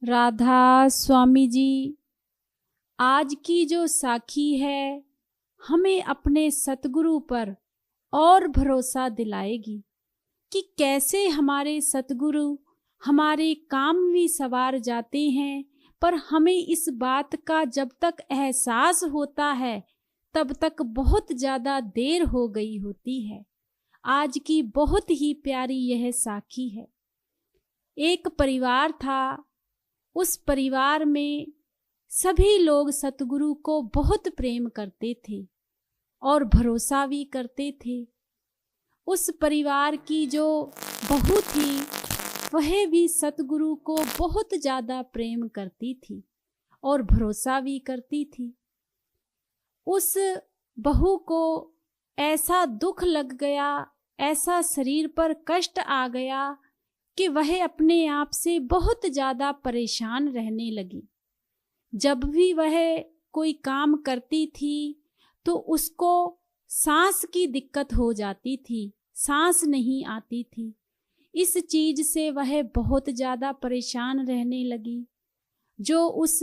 राधा स्वामी जी, आज की जो साखी है हमें अपने सतगुरु पर और भरोसा दिलाएगी कि कैसे हमारे सतगुरु हमारे काम में सवार जाते हैं। पर हमें इस बात का जब तक एहसास होता है तब तक बहुत ज़्यादा देर हो गई होती है। आज की बहुत ही प्यारी यह साखी है। एक परिवार था, उस परिवार में सभी लोग सतगुरु को बहुत प्रेम करते थे और भरोसा भी करते थे। उस परिवार की जो बहू थी वह भी सतगुरु को बहुत ज़्यादा प्रेम करती थी और भरोसा भी करती थी। उस बहू को ऐसा दुख लग गया, ऐसा शरीर पर कष्ट आ गया कि वह अपने आप से बहुत ज़्यादा परेशान रहने लगी। जब भी वह कोई काम करती थी तो उसको सांस की दिक्कत हो जाती थी, सांस नहीं आती थी। इस चीज से वह बहुत ज़्यादा परेशान रहने लगी। जो उस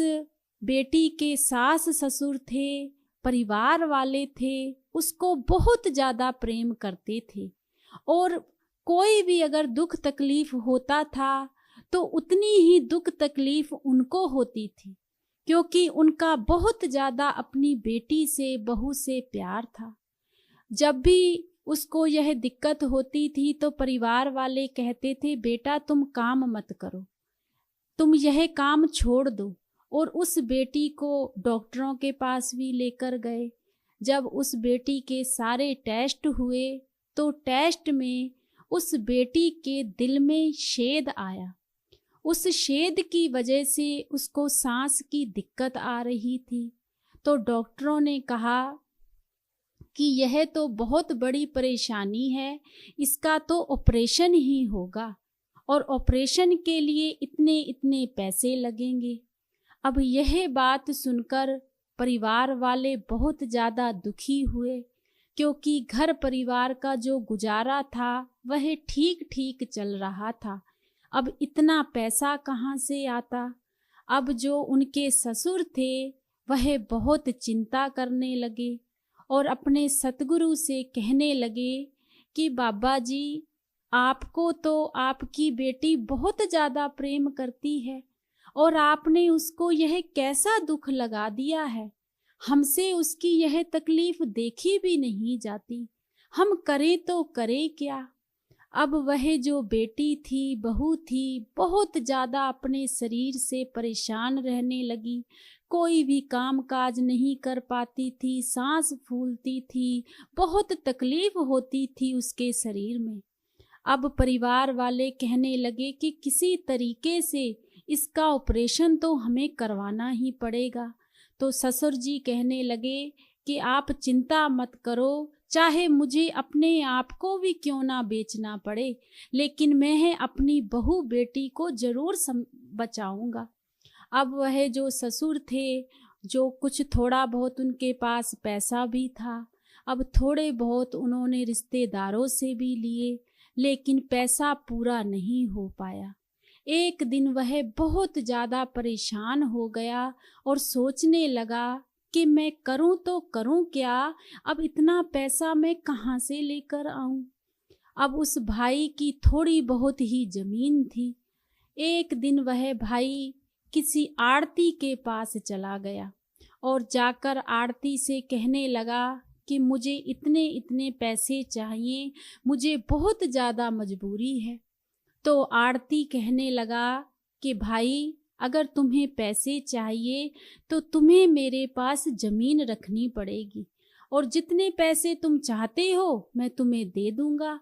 बेटी के सास ससुर थे, परिवार वाले थे, उसको बहुत ज़्यादा प्रेम करते थे और कोई भी अगर दुख तकलीफ होता था तो उतनी ही दुख तकलीफ उनको होती थी, क्योंकि उनका बहुत ज़्यादा अपनी बेटी से, बहू से प्यार था। जब भी उसको यह दिक्कत होती थी तो परिवार वाले कहते थे, बेटा तुम काम मत करो, तुम यह काम छोड़ दो। और उस बेटी को डॉक्टरों के पास भी लेकर गए। जब उस बेटी के सारे टेस्ट हुए तो टेस्ट में उस बेटी के दिल में छेद आया। उस छेद की वजह से उसको सांस की दिक्कत आ रही थी। तो डॉक्टरों ने कहा कि यह तो बहुत बड़ी परेशानी है, इसका तो ऑपरेशन ही होगा और ऑपरेशन के लिए इतने इतने पैसे लगेंगे। अब यह बात सुनकर परिवार वाले बहुत ज़्यादा दुखी हुए, क्योंकि घर परिवार का जो गुजारा था वह ठीक ठीक चल रहा था। अब इतना पैसा कहाँ से आता। अब जो उनके ससुर थे वह बहुत चिंता करने लगे और अपने सतगुरु से कहने लगे कि बाबा जी, आपको तो आपकी बेटी बहुत ज़्यादा प्रेम करती है और आपने उसको यह कैसा दुख लगा दिया है। हमसे उसकी यह तकलीफ देखी भी नहीं जाती, हम करें तो करें क्या। अब वह जो बेटी थी, बहू थी, बहुत ज़्यादा अपने शरीर से परेशान रहने लगी। कोई भी काम काज नहीं कर पाती थी, सांस फूलती थी, बहुत तकलीफ होती थी उसके शरीर में। अब परिवार वाले कहने लगे कि किसी तरीके से इसका ऑपरेशन तो हमें करवाना ही पड़ेगा। तो ससुर जी कहने लगे कि आप चिंता मत करो, चाहे मुझे अपने आप को भी क्यों ना बेचना पड़े, लेकिन मैं अपनी बहू बेटी को जरूर बचाऊंगा। अब वह जो ससुर थे, जो कुछ थोड़ा बहुत उनके पास पैसा भी था, अब थोड़े बहुत उन्होंने रिश्तेदारों से भी लिए, लेकिन पैसा पूरा नहीं हो पाया। एक दिन वह बहुत ज़्यादा परेशान हो गया और सोचने लगा कि मैं करूं तो करूं क्या, अब इतना पैसा मैं कहाँ से लेकर आऊं। अब उस भाई की थोड़ी बहुत ही जमीन थी। एक दिन वह भाई किसी आड़ती के पास चला गया और जाकर आड़ती से कहने लगा कि मुझे इतने इतने पैसे चाहिए, मुझे बहुत ज़्यादा मजबूरी है। तो आड़ती कहने लगा कि भाई, अगर तुम्हें पैसे चाहिए तो तुम्हें मेरे पास ज़मीन रखनी पड़ेगी और जितने पैसे तुम चाहते हो मैं तुम्हें दे दूंगा।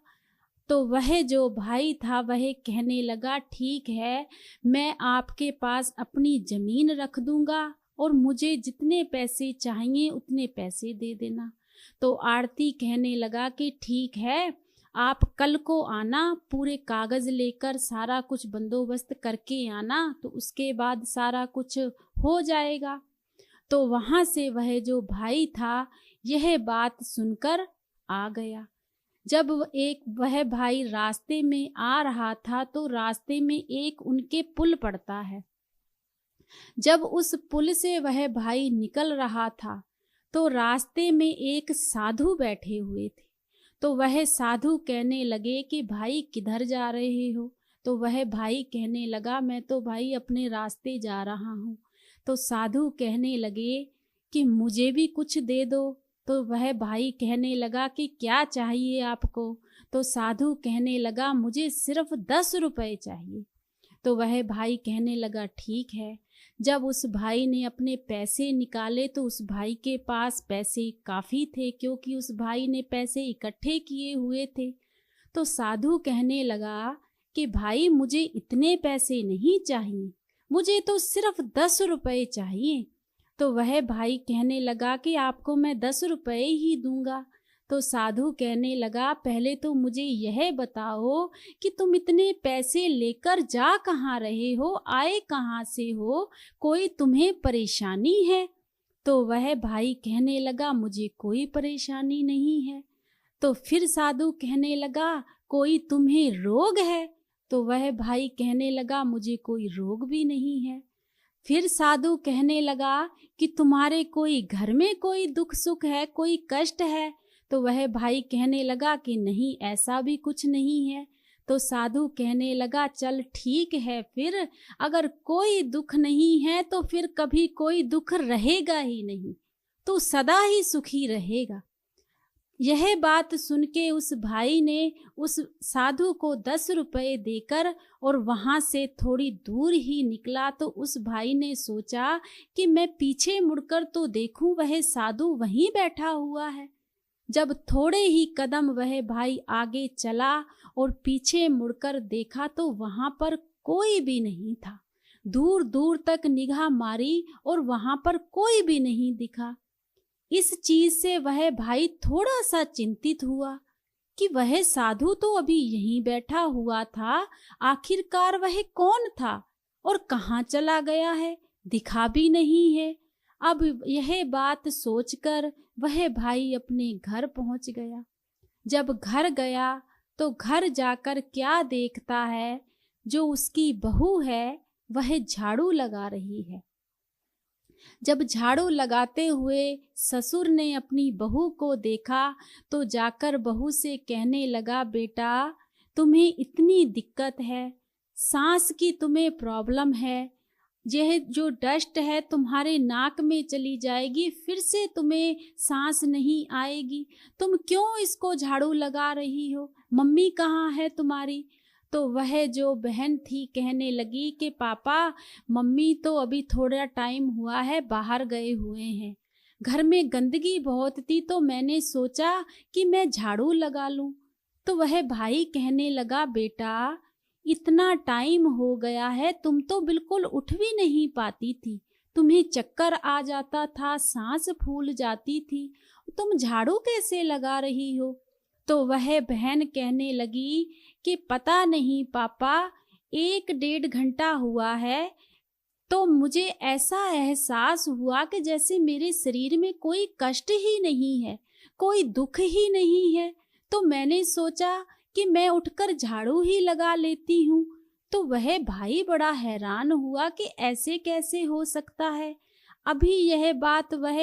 तो वह जो भाई था वह कहने लगा, ठीक है, मैं आपके पास अपनी ज़मीन रख दूंगा और मुझे जितने पैसे चाहिए उतने पैसे दे देना। तो आड़ती कहने लगा कि ठीक है, आप कल को आना, पूरे कागज़ लेकर सारा कुछ बंदोबस्त करके आना, तो उसके बाद सारा कुछ हो जाएगा। तो वहाँ से वह जो भाई था यह बात सुनकर आ गया। जब वह भाई रास्ते में आ रहा था तो रास्ते में एक उनके पुल पड़ता है। जब उस पुल से वह भाई निकल रहा था तो रास्ते में एक साधु बैठे हुए थे। तो वह साधु कहने लगे कि भाई किधर जा रहे हो? तो वह भाई कहने लगा मैं तो भाई अपने रास्ते जा रहा हूँ। तो साधु कहने लगे कि मुझे भी कुछ दे दो। तो वह भाई कहने लगा कि क्या चाहिए आपको? तो साधु कहने लगा मुझे सिर्फ 10 रुपए चाहिए। तो वह भाई कहने लगा ठीक है। जब उस भाई ने अपने पैसे निकाले तो उस भाई के पास पैसे काफ़ी थे, क्योंकि उस भाई ने पैसे इकट्ठे किए हुए थे। तो साधु कहने लगा कि भाई मुझे इतने पैसे नहीं चाहिए, मुझे तो सिर्फ 10 रुपए चाहिए। तो वह भाई कहने लगा कि आपको मैं 10 रुपए ही दूंगा। तो साधु कहने लगा पहले तो मुझे यह बताओ कि तुम इतने पैसे लेकर जा कहाँ रहे हो, आए कहाँ से हो, कोई तुम्हें परेशानी है? तो वह भाई कहने लगा मुझे कोई परेशानी नहीं है। तो फिर साधु कहने लगा कोई तुम्हें रोग है? तो वह भाई कहने लगा मुझे कोई रोग भी नहीं है। फिर साधु कहने लगा कि तुम्हारे कोई घर में कोई दुख सुख है, कोई कष्ट है? तो वह भाई कहने लगा कि नहीं, ऐसा भी कुछ नहीं है। तो साधु कहने लगा चल ठीक है, फिर अगर कोई दुख नहीं है तो फिर कभी कोई दुख रहेगा ही नहीं, तू सदा ही सुखी रहेगा। यह बात सुन के उस भाई ने उस साधु को 10 रुपए देकर और वहां से थोड़ी दूर ही निकला। तो उस भाई ने सोचा कि मैं पीछे मुड़कर तो देखूं, वह साधु वहीं बैठा हुआ है। जब थोड़े ही कदम वह भाई आगे चला और पीछे मुड़कर देखा तो वहां पर कोई भी नहीं था। दूर दूर तक निगाह मारी और वहां पर कोई भी नहीं दिखा। इस चीज से वह भाई थोड़ा सा चिंतित हुआ कि वह साधु तो अभी यहीं बैठा हुआ था, आखिरकार वह कौन था और कहाँ चला गया है, दिखा भी नहीं है। अब यह बात सोचकर वह भाई अपने घर पहुंच गया। जब घर गया तो घर जाकर क्या देखता है, जो उसकी बहू है वह झाड़ू लगा रही है। जब झाड़ू लगाते हुए ससुर ने अपनी बहू को देखा तो जाकर बहू से कहने लगा बेटा तुम्हें इतनी दिक्कत है, सांस की तुम्हें प्रॉब्लम है, यह जो डस्ट है तुम्हारे नाक में चली जाएगी, फिर से तुम्हें सांस नहीं आएगी, तुम क्यों इसको झाड़ू लगा रही हो, मम्मी कहाँ है तुम्हारी? तो वह जो बहन थी कहने लगी कि पापा मम्मी तो अभी थोड़ा टाइम हुआ है बाहर गए हुए हैं, घर में गंदगी बहुत थी तो मैंने सोचा कि मैं झाड़ू लगा लूं। तो वह भाई कहने लगा बेटा इतना टाइम हो गया है, तुम तो बिल्कुल उठ भी नहीं पाती थी, तुम्हें चक्कर आ जाता था, सांस फूल जाती थी, तुम झाड़ू कैसे लगा रही हो? तो वह बहन कहने लगी कि पता नहीं पापा 1-1.5 घंटा हुआ है तो मुझे ऐसा एहसास हुआ कि जैसे मेरे शरीर में कोई कष्ट ही नहीं है, कोई दुख ही नहीं है, तो मैंने सोचा कि मैं उठकर झाड़ू ही लगा लेती हूँ। तो वह भाई बड़ा हैरान हुआ कि ऐसे कैसे हो सकता है। अभी यह बात वह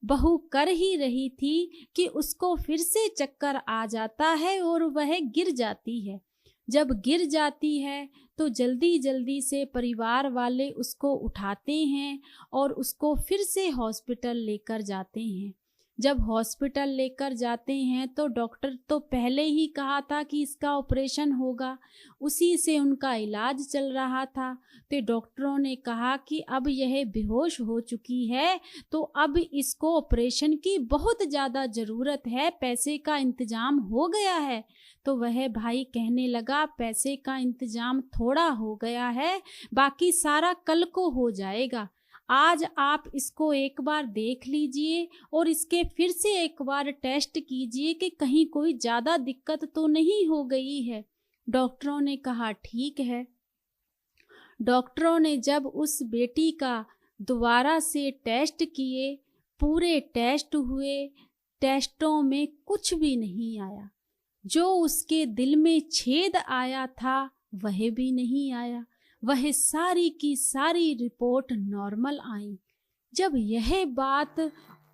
बहू कर ही रही थी कि उसको फिर से चक्कर आ जाता है और वह गिर जाती है। जब गिर जाती है तो जल्दी जल्दी से परिवार वाले उसको उठाते हैं और उसको फिर से हॉस्पिटल लेकर जाते हैं। जब हॉस्पिटल लेकर जाते हैं तो डॉक्टर तो पहले ही कहा था कि इसका ऑपरेशन होगा, उसी से उनका इलाज चल रहा था। तो डॉक्टरों ने कहा कि अब यह बेहोश हो चुकी है तो अब इसको ऑपरेशन की बहुत ज़्यादा ज़रूरत है, पैसे का इंतज़ाम हो गया है। तो वह भाई कहने लगा पैसे का इंतज़ाम थोड़ा हो गया है, बाकी सारा कल को हो जाएगा, आज आप इसको एक बार देख लीजिए और इसके फिर से एक बार टेस्ट कीजिए कि कहीं कोई ज़्यादा दिक्कत तो नहीं हो गई है। डॉक्टरों ने कहा ठीक है। डॉक्टरों ने जब उस बेटी का दोबारा से टेस्ट किए, पूरे टेस्ट हुए, टेस्टों में कुछ भी नहीं आया, जो उसके दिल में छेद आया था वह भी नहीं आया, वह सारी की सारी रिपोर्ट नॉर्मल आई। जब यह बात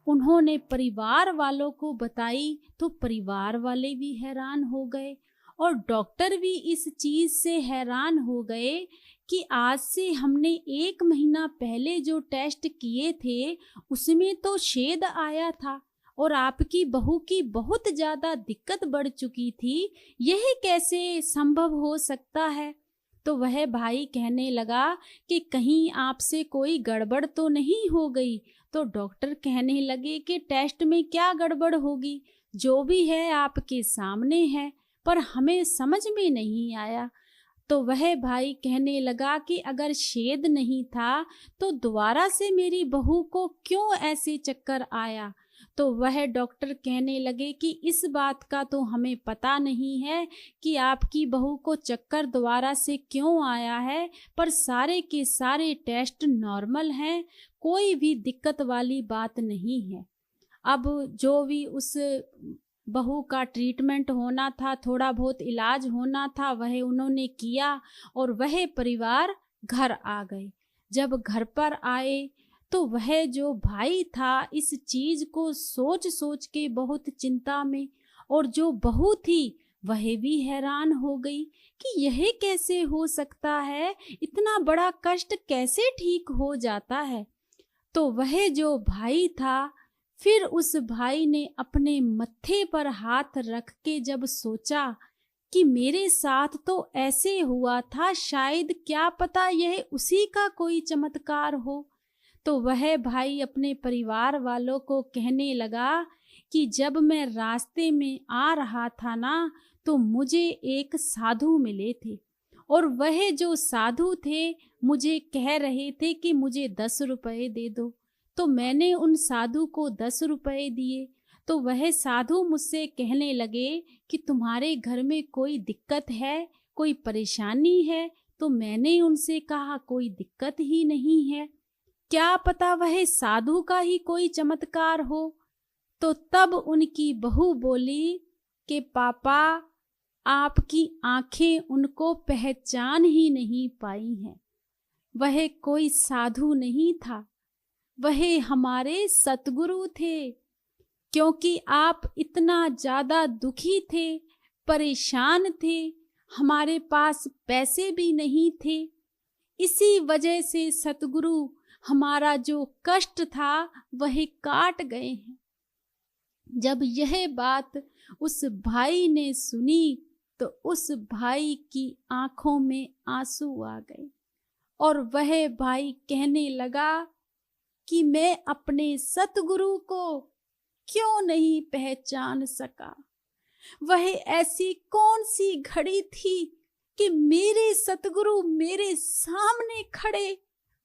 उन्होंने परिवार वालों को बताई तो परिवार वाले भी हैरान हो गए और डॉक्टर भी इस चीज से हैरान हो गए कि आज से हमने 1 महीना पहले जो टेस्ट किए थे उसमें तो छेद आया था और आपकी बहू की बहुत ज्यादा दिक्कत बढ़ चुकी थी, यह कैसे संभव हो सकता है। तो वह भाई कहने लगा कि कहीं आपसे कोई गड़बड़ तो नहीं हो गई। तो डॉक्टर कहने लगे कि टेस्ट में क्या गड़बड़ होगी, जो भी है आपके सामने है, पर हमें समझ में नहीं आया। तो वह भाई कहने लगा कि अगर छेद नहीं था तो दोबारा से मेरी बहू को क्यों ऐसे चक्कर आया। तो वह डॉक्टर कहने लगे कि इस बात का तो हमें पता नहीं है कि आपकी बहू को चक्कर दोबारा से क्यों आया है, पर सारे के सारे टेस्ट नॉर्मल हैं, कोई भी दिक्कत वाली बात नहीं है। अब जो भी उस बहू का ट्रीटमेंट होना था, थोड़ा बहुत इलाज होना था, वह उन्होंने किया और वह परिवार घर आ गए। जब घर पर आए तो वह जो भाई था इस चीज को सोच सोच के बहुत चिंता में, और जो बहू थी वह भी हैरान हो गई कि यह कैसे हो सकता है, इतना बड़ा कष्ट कैसे ठीक हो जाता है। तो वह जो भाई था फिर उस भाई ने अपने मत्थे पर हाथ रख के जब सोचा कि मेरे साथ तो ऐसे हुआ था, शायद क्या पता यह उसी का कोई चमत्कार हो। तो वह भाई अपने परिवार वालों को कहने लगा कि जब मैं रास्ते में आ रहा था ना तो मुझे एक साधु मिले थे और वह जो साधु थे मुझे कह रहे थे कि मुझे 10 रुपए दे दो। तो मैंने उन साधु को 10 रुपए दिए। तो वह साधु मुझसे कहने लगे कि तुम्हारे घर में कोई दिक्कत है, कोई परेशानी है। तो मैंने उनसे कहा कोई दिक्कत ही नहीं है, क्या पता वह साधु का ही कोई चमत्कार हो। तो तब उनकी बहू बोली कि पापा आपकी आंखें उनको पहचान ही नहीं पाई हैं, वह कोई साधु नहीं था, वह हमारे सतगुरु थे। क्योंकि आप इतना ज्यादा दुखी थे, परेशान थे, हमारे पास पैसे भी नहीं थे, इसी वजह से सतगुरु हमारा जो कष्ट था वह काट गए हैं। जब यह बात उस भाई ने सुनी तो उस भाई की आंखों में आंसू आ गए और वह भाई कहने लगा कि मैं अपने सतगुरु को क्यों नहीं पहचान सका। वह ऐसी कौन सी घड़ी थी कि मेरे सतगुरु मेरे सामने खड़े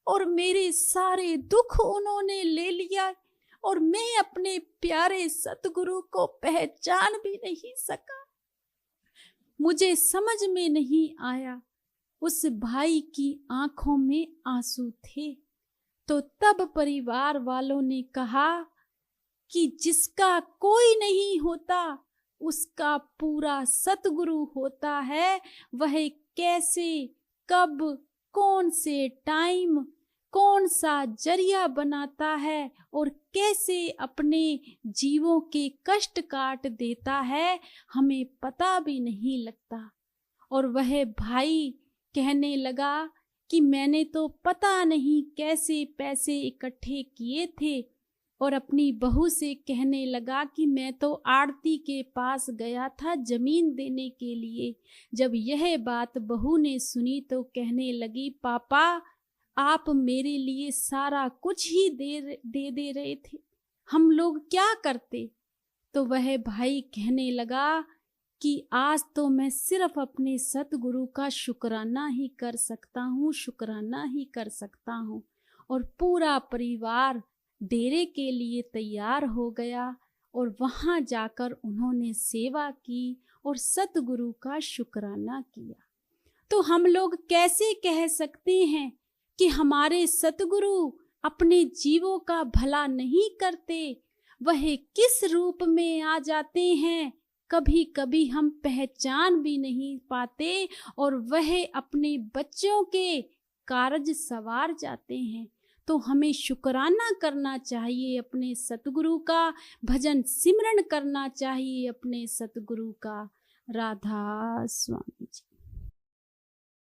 और मेरे सारे दुख उन्होंने ले लिया और मैं अपने प्यारे सतगुरु को पहचान भी नहीं सका। मुझे समझ में नहीं आया। उस भाई की आंखों में आंसू थे। तो तब परिवार वालों ने कहा कि जिसका कोई नहीं होता उसका पूरा सतगुरु होता है। वह कैसे, कब, कौन से टाइम, कौन सा जरिया बनाता है और कैसे अपने जीवों के कष्ट काट देता है, हमें पता भी नहीं लगता। और वह भाई कहने लगा कि मैंने तो पता नहीं कैसे पैसे इकट्ठे किए थे, और अपनी बहू से कहने लगा कि मैं तो आड़ती के पास गया था जमीन देने के लिए। जब यह बात बहू ने सुनी तो कहने लगी पापा आप मेरे लिए सारा कुछ ही दे रहे थे, हम लोग क्या करते। तो वह भाई कहने लगा कि आज तो मैं सिर्फ अपने सतगुरु का शुक्राना ही कर सकता हूँ, शुक्राना ही कर सकता हूँ। और पूरा परिवार डेरे के लिए तैयार हो गया और वहाँ जाकर उन्होंने सेवा की और सतगुरु का शुक्राना किया। तो हम लोग कैसे कह सकते हैं कि हमारे सतगुरु अपने जीवों का भला नहीं करते। वह किस रूप में आ जाते हैं, कभी कभी हम पहचान भी नहीं पाते और वह अपने बच्चों के कारज सवार जाते हैं। तो हमें शुक्राना करना चाहिए अपने सतगुरु का, भजन सिमरन करना चाहिए अपने सतगुरु का। राधा स्वामी जी।